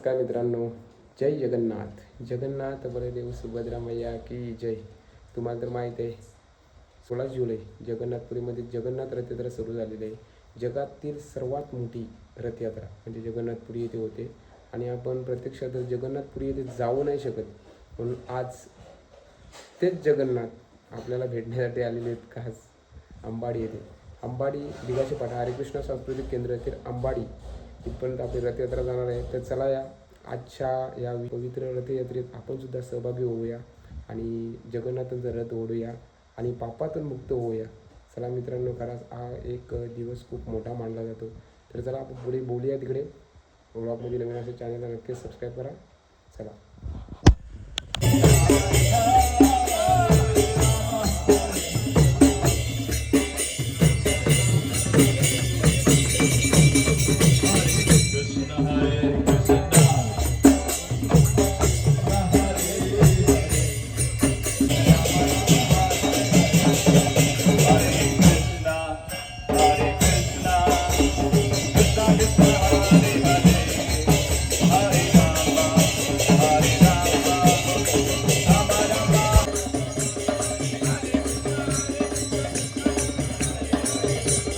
नमस्कार मित्रांनो, जय जगन्नाथ. जगन्नाथ बलदेव सुभद्रा मैया की जय. तुम्हाला तर माहीत आहे 16 जुलै जगन्नाथपुरीमध्ये जगन्नाथ रथयात्रा सुरू झालेली आहे. जगातील सर्वात मोठी रथयात्रा म्हणजे जगन्नाथपुरी येथे होते आणि आपण प्रत्यक्षात जगन्नाथपुरी येथे जाऊ नाही शकत, म्हणून आज तेच जगन्नाथ आपल्याला भेटण्यासाठी आलेले आहेत खास अंबाडी येथे. अंबाडी दिगाचे पाठा हरिकृष्ण सांस्कृतिक केंद्र येथील अंबाडी इथपर्यंत आपली रथयात्रा जाणार आहे. तर चला या आजच्या या पवित्र रथयात्रेत आपण सुद्धा सहभागी होऊया आणि जगन्नाथांचा रथ ओढूया आणि पापातून मुक्त होऊया. चला मित्रांनो, खरंच हा एक दिवस खूप मोठा मानला जातो. तर चला आपण पुढे बोलूया. तिकडे ब्लॉगमध्ये नवीन असे चॅनलला नक्कीच सबस्क्राईब करा. चला.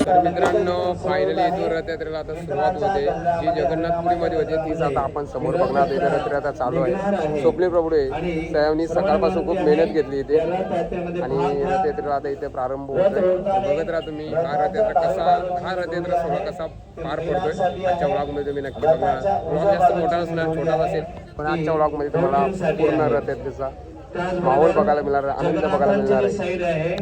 तर मित्रांनो, फायनली इथून रथयात्रेला आता सुरुवात होते. जी जगन्नाथपुरीमध्ये होते तीच आता आपण समोर बघणार. इथे रथयात्रा चालू आहे. स्वप्नील प्रभुडे साहेबांनी सकाळपासून खूप मेहनत घेतली इथे आणि रथयात्रेला आता इथे प्रारंभ होतोय. बघत राहा तुम्ही हा रथयात्रा सोहळा कसा पार पडतोय. आजच्या व्लॉगमध्ये तुम्ही नक्की बघणार. व्लॉग जास्त मोठा नसणार, छोटा असेल, पण आजच्या व्लॉगमध्ये तुम्हाला पूर्ण रथयात्रेचा माहोल बघायला मिळणार आहे, आनंद बघायला मिळणार आहे.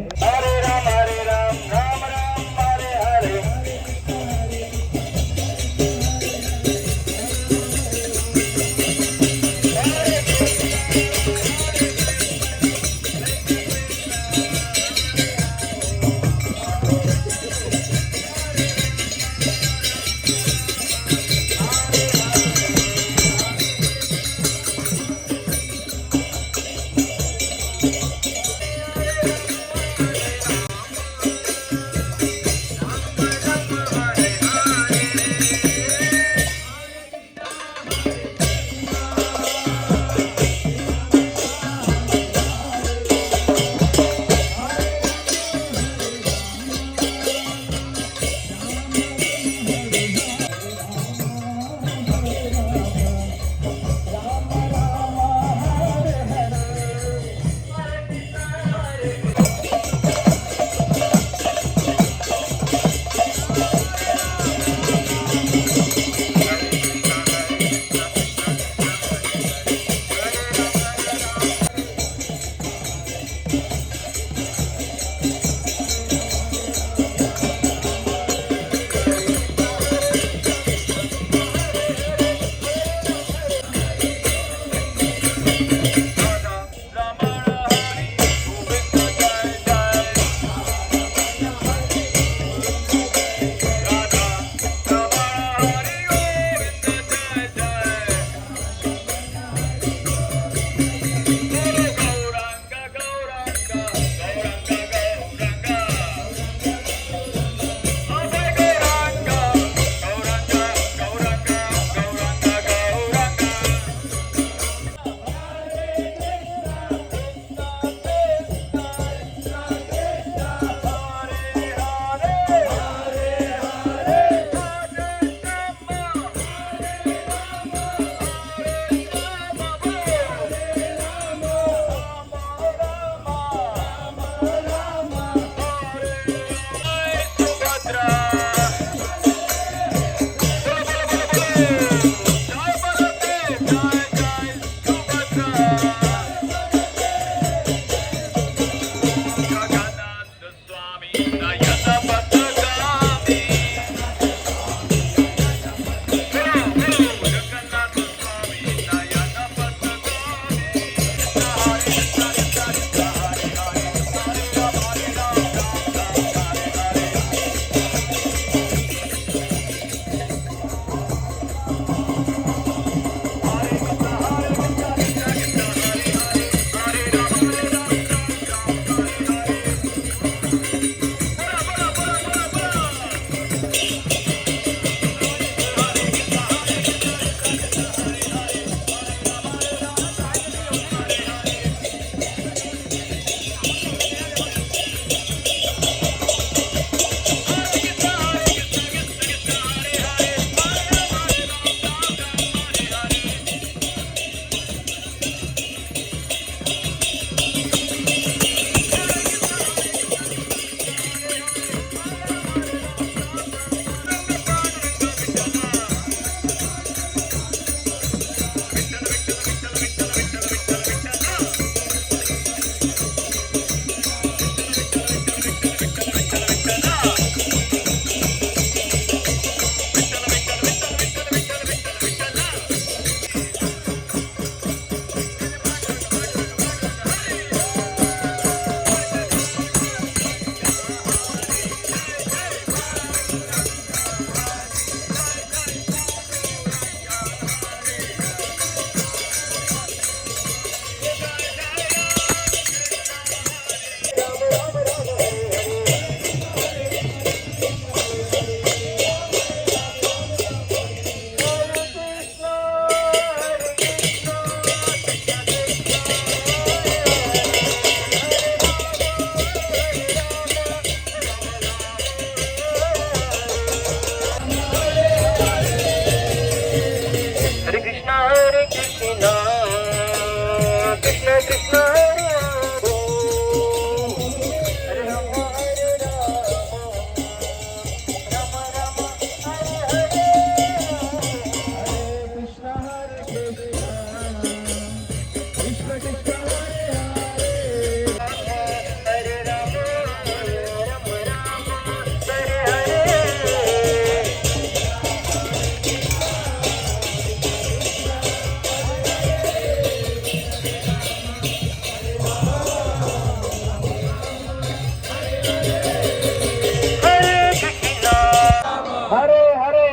हरे हरे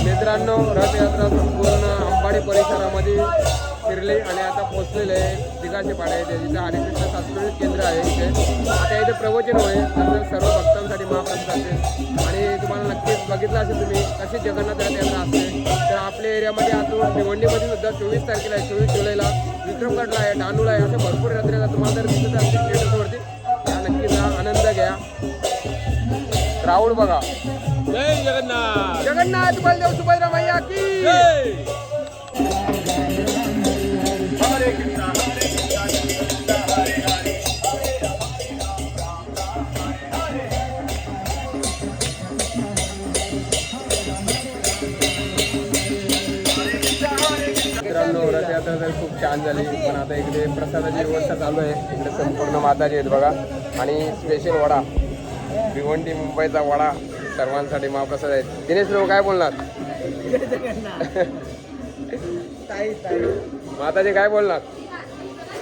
मित्रांनो, रथयात्रा संपूर्ण अंबाडी परिसरामध्ये फिरले आणि आता पोहोचलेले आहे दिगाचे पाडे येथे, जिथे हरिकृष्ण सांस्कृतिक केंद्र आहे. इथे आता इथे प्रवचन होईल, नंतर सर्व भक्तांसाठी महाप्रसाद असेल. आणि तुम्हाला नक्कीच बघितलं असेल तुम्ही कशी जगन्नाथ रथयात्रा असते. तर आपल्या एरियामध्ये आता भिवंडीमध्ये सुद्धा 24 तारखेला आहे, 24 जुलैला विक्रमगडला आहे, डहाणूला आहे, अशा भरपूर यात्रेला तुम्हाला जर दिसत असतील स्टेटसवरती या नक्कीच आनंद घ्या. क्राऊड बघा. जय जगन्नाथ. जगन्नाथ बलदेव सुभद्रा मैया की जय. हरे कृष्णा हरे कृष्णा कृष्णा हरे हरे मित्रांनो, रथयात्रा तर खूप छान झाली, पण आता इकडे प्रसादाची व्यवस्था चालू आहे. इकडे संपूर्ण माताजी आहेत बघा. आणि स्पेशल वडा, भिवंडी मुंबईचा वडा सर्वांसाठी महाप्रसाद आहे. दिनेश भाऊ काय बोलणार? माताजी काय बोलणार?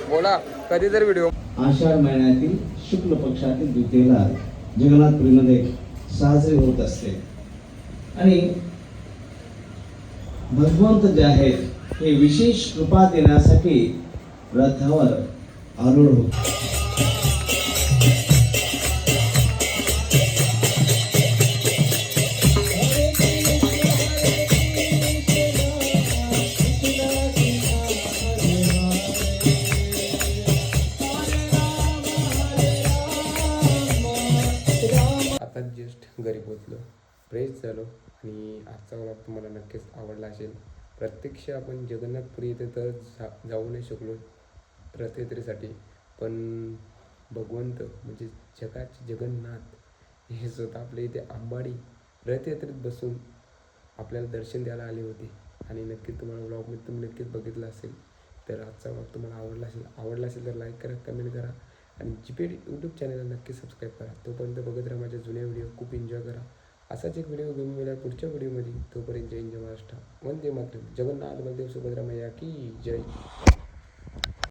बोला. कधी तर व्हिडिओ आषाढ महिन्यातील शुक्ल पक्षातील द्वितीयेला जगन्नाथपुरीमध्ये साजरी होत असते. आणि भगवंत जे आहेत हे विशेष कृपा देण्यासाठी रथावर आरूढ होत. आता जस्ट घरी पोचलो, फ्रेश झालो. आणि आजचा व्लॉग तुम्हाला नक्कीच आवडला असेल. प्रत्यक्ष आपण जगन्नाथपुरी येथे तर जाऊ नाही शकलो रथयात्रेसाठी, पण भगवंत म्हणजे जगाचे जगन्नाथ हे स्वतः आपल्या इथे अंबाडी रथयात्रेत बसून आपल्याला दर्शन द्यायला आले होते. आणि नक्कीच तुम्हाला व्लॉगमध्ये तुम्ही नक्कीच बघितलं असेल. तर आजचा व्लॉग तुम्हाला आवडला असेल तर लाईक करा, कमेंट करा आणि जीपेड यूट्यूब चॅनलला नक्की सबस्क्राईब करा. तोपर्यंत बघत राहा माझ्या जुन्या व्हिडिओ, खूप एन्जॉय करा. असाच एक व्हिडिओ घेऊन मिळेल पुढच्या व्हिडिओमध्ये. तोपर्यंत जय हिंद महाराष्ट्र, वंदे मातरम. जगन्नाथ बलदेव सुभद्रा मैया की जय.